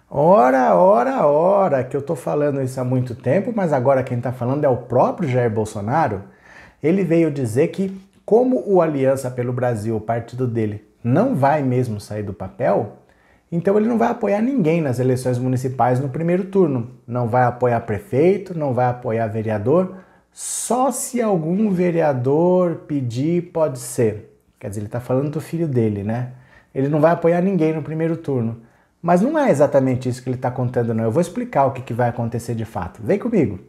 Ora, ora, ora, que eu tô falando isso há muito tempo, mas agora quem tá falando é o próprio Jair Bolsonaro. Ele veio dizer que, como o Aliança pelo Brasil, o partido dele, não vai mesmo sair do papel, então ele não vai apoiar ninguém nas eleições municipais no primeiro turno. Não vai apoiar prefeito, não vai apoiar vereador, só se algum vereador pedir, pode ser. Quer dizer, ele tá falando do filho dele, né? Ele não vai apoiar ninguém no primeiro turno. Mas não é exatamente isso que ele está contando, não. Eu vou explicar o que vai acontecer de fato. Vem comigo!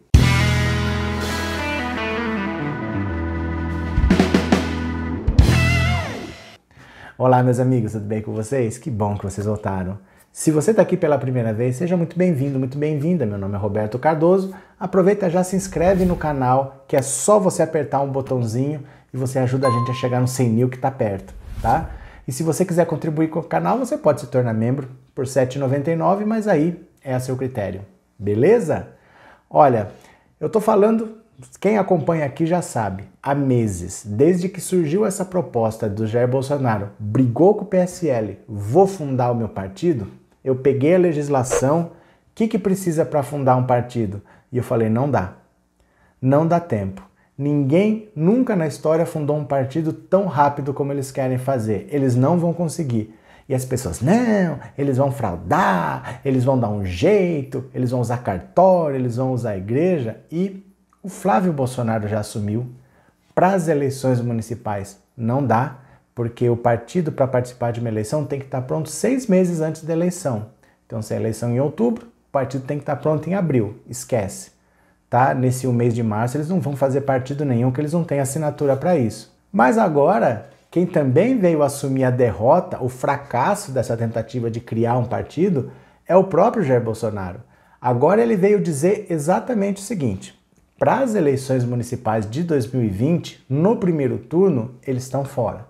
Olá, meus amigos, tudo bem com vocês? Que bom que vocês voltaram. Se você está aqui pela primeira vez, seja muito bem-vindo, muito bem-vinda. Meu nome é Roberto Cardoso. Aproveita, já se inscreve no canal, que é só você apertar um botãozinho e você ajuda a gente a chegar no 100 mil que está perto, tá? E se você quiser contribuir com o canal, você pode se tornar membro por R$ 7,99, mas aí é a seu critério, beleza? Olha, eu tô falando, quem acompanha aqui já sabe, há meses, desde que surgiu essa proposta do Jair Bolsonaro, brigou com o PSL, vou fundar o meu partido, eu peguei a legislação, o que precisa para fundar um partido? E eu falei, não dá tempo. Ninguém nunca na história fundou um partido tão rápido como eles querem fazer. Eles não vão conseguir. E as pessoas, não, eles vão fraudar, eles vão dar um jeito, eles vão usar cartório, eles vão usar a igreja. E o Flávio Bolsonaro já assumiu. Para as eleições municipais não dá, porque o partido para participar de uma eleição tem que estar pronto 6 meses antes da eleição. Então se a eleição em outubro, o partido tem que estar pronto em abril. Esquece. Tá? Nesse mês de março eles não vão fazer partido nenhum, que eles não têm assinatura para isso. Mas agora, quem também veio assumir a derrota, o fracasso dessa tentativa de criar um partido, é o próprio Jair Bolsonaro. Agora ele veio dizer exatamente o seguinte: para as eleições municipais de 2020, no primeiro turno, eles estão fora.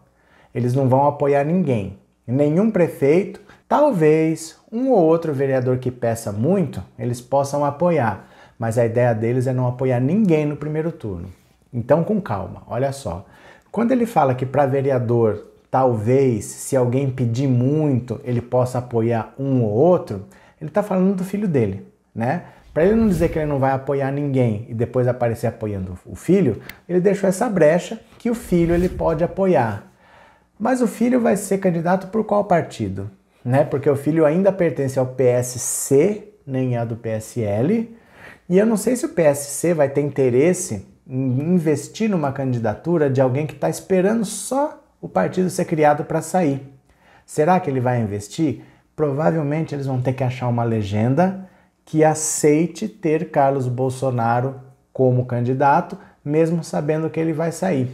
Eles não vão apoiar ninguém, nenhum prefeito, talvez um ou outro vereador que peça muito, eles possam apoiar. Mas a ideia deles é não apoiar ninguém no primeiro turno. Então, com calma, olha só. Quando ele fala que para vereador, talvez, se alguém pedir muito, ele possa apoiar um ou outro, ele está falando do filho dele, né? Para ele não dizer que ele não vai apoiar ninguém e depois aparecer apoiando o filho, ele deixou essa brecha que o filho ele pode apoiar. Mas o filho vai ser candidato por qual partido? Né? Porque o filho ainda pertence ao PSC, nem é do PSL, e eu não sei se o PSC vai ter interesse em investir numa candidatura de alguém que está esperando só o partido ser criado para sair. Será que ele vai investir? Provavelmente eles vão ter que achar uma legenda que aceite ter Carlos Bolsonaro como candidato, mesmo sabendo que ele vai sair.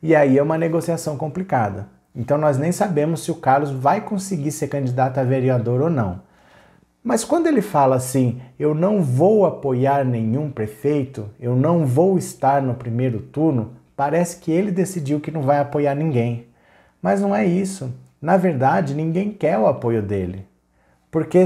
E aí é uma negociação complicada. Então nós nem sabemos se o Carlos vai conseguir ser candidato a vereador ou não. Mas quando ele fala assim, eu não vou apoiar nenhum prefeito, eu não vou estar no primeiro turno, parece que ele decidiu que não vai apoiar ninguém. Mas não é isso. Na verdade, ninguém quer o apoio dele. Porque,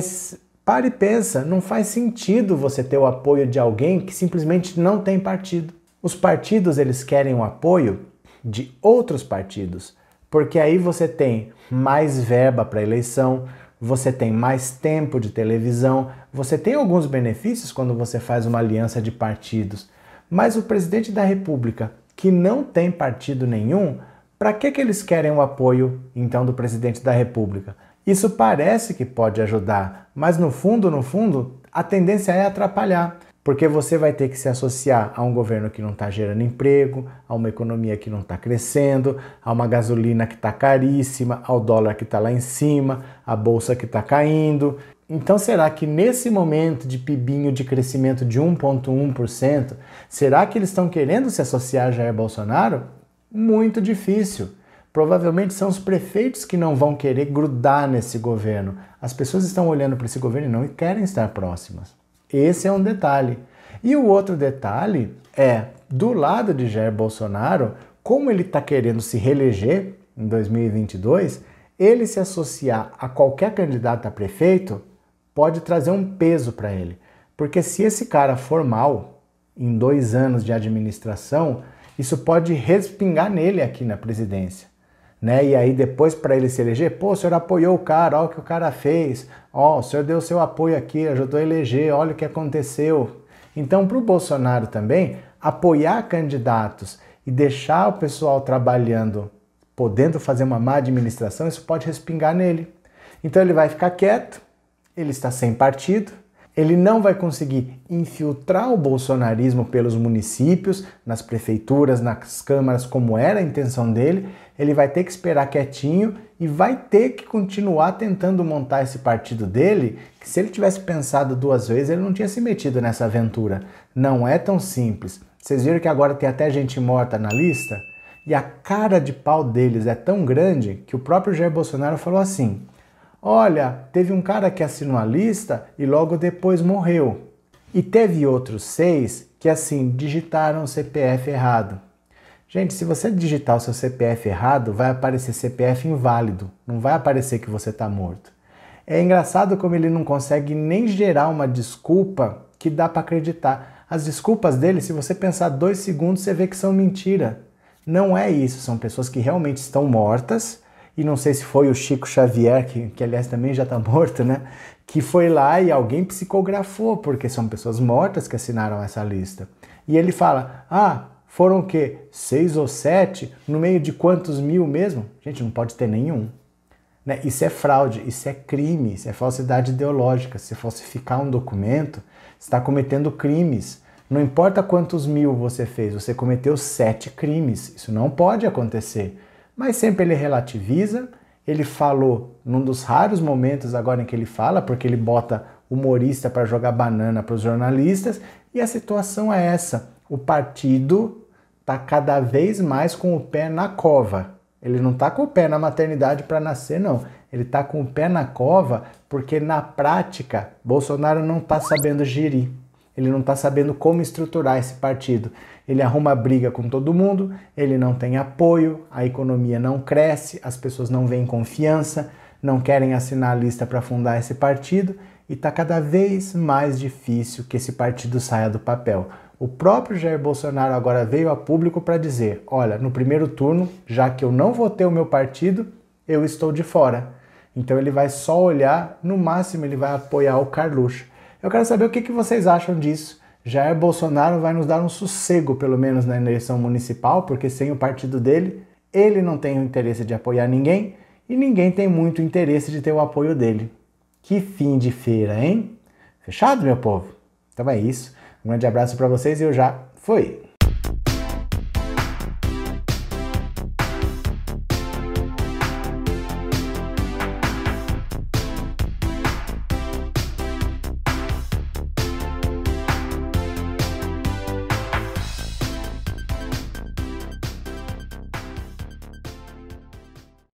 para e pensa, não faz sentido você ter o apoio de alguém que simplesmente não tem partido. Os partidos, eles querem o apoio de outros partidos, porque aí você tem mais verba para a eleição, você tem mais tempo de televisão, você tem alguns benefícios quando você faz uma aliança de partidos. Mas o presidente da República, que não tem partido nenhum, para que eles querem o apoio, então, do presidente da República? Isso parece que pode ajudar, mas no fundo, a tendência é atrapalhar. Porque você vai ter que se associar a um governo que não está gerando emprego, a uma economia que não está crescendo, a uma gasolina que está caríssima, ao dólar que está lá em cima, a bolsa que está caindo. Então será que nesse momento de pibinho de crescimento de 1,1%, será que eles estão querendo se associar a Jair Bolsonaro? Muito difícil. Provavelmente são os prefeitos que não vão querer grudar nesse governo. As pessoas estão olhando para esse governo e não querem estar próximas. Esse é um detalhe. E o outro detalhe é, do lado de Jair Bolsonaro, como ele está querendo se reeleger em 2022, ele se associar a qualquer candidato a prefeito pode trazer um peso para ele. Porque se esse cara for mal, em 2 anos de administração, isso pode respingar nele aqui na presidência. né? E aí depois para ele se eleger, pô, o senhor apoiou o cara, olha o que o cara fez, ó, o senhor deu seu apoio aqui, ajudou a eleger, olha o que aconteceu. Então, para o Bolsonaro também, apoiar candidatos e deixar o pessoal trabalhando, podendo fazer uma má administração, isso pode respingar nele. Então ele vai ficar quieto, ele está sem partido, ele não vai conseguir infiltrar o bolsonarismo pelos municípios, nas prefeituras, nas câmaras, como era a intenção dele. Ele vai ter que esperar quietinho e vai ter que continuar tentando montar esse partido dele, que se ele tivesse pensado duas vezes, ele não tinha se metido nessa aventura. Não é tão simples. Vocês viram que agora tem até gente morta na lista? E a cara de pau deles é tão grande que o próprio Jair Bolsonaro falou assim: olha, teve um cara que assinou a lista e logo depois morreu. E teve outros 6 que, assim, digitaram o CPF errado. Gente, se você digitar o seu CPF errado, vai aparecer CPF inválido. Não vai aparecer que você está morto. É engraçado como ele não consegue nem gerar uma desculpa que dá para acreditar. As desculpas dele, se você pensar 2 segundos, você vê que são mentira. Não é isso, são pessoas que realmente estão mortas. E não sei se foi o Chico Xavier, que aliás também já está morto, né? Que foi lá e alguém psicografou, porque são pessoas mortas que assinaram essa lista. E ele fala, foram o quê? 6 ou 7? No meio de quantos mil mesmo? Gente, não pode ter nenhum. Né? Isso é fraude, isso é crime, isso é falsidade ideológica. Se falsificar um documento, você está cometendo crimes. Não importa quantos mil você fez, você cometeu 7 crimes. Isso não pode acontecer. Mas sempre ele relativiza, ele falou num dos raros momentos agora em que ele fala, porque ele bota humorista para jogar banana para os jornalistas, e a situação é essa, o partido está cada vez mais com o pé na cova. Ele não está com o pé na maternidade para nascer, não. Ele está com o pé na cova porque, na prática, Bolsonaro não está sabendo gerir. Ele não está sabendo como estruturar esse partido. Ele arruma briga com todo mundo, ele não tem apoio, a economia não cresce, as pessoas não veem confiança, não querem assinar a lista para fundar esse partido e está cada vez mais difícil que esse partido saia do papel. O próprio Jair Bolsonaro agora veio a público para dizer, olha, no primeiro turno, já que eu não vou ter o meu partido, eu estou de fora. Então ele vai só olhar, no máximo ele vai apoiar o Carluxo. Eu quero saber o que vocês acham disso. Jair Bolsonaro vai nos dar um sossego, pelo menos na eleição municipal, porque sem o partido dele, ele não tem o interesse de apoiar ninguém e ninguém tem muito interesse de ter o apoio dele. Que fim de feira, hein? Fechado, meu povo? Então é isso. Um grande abraço para vocês e eu já fui!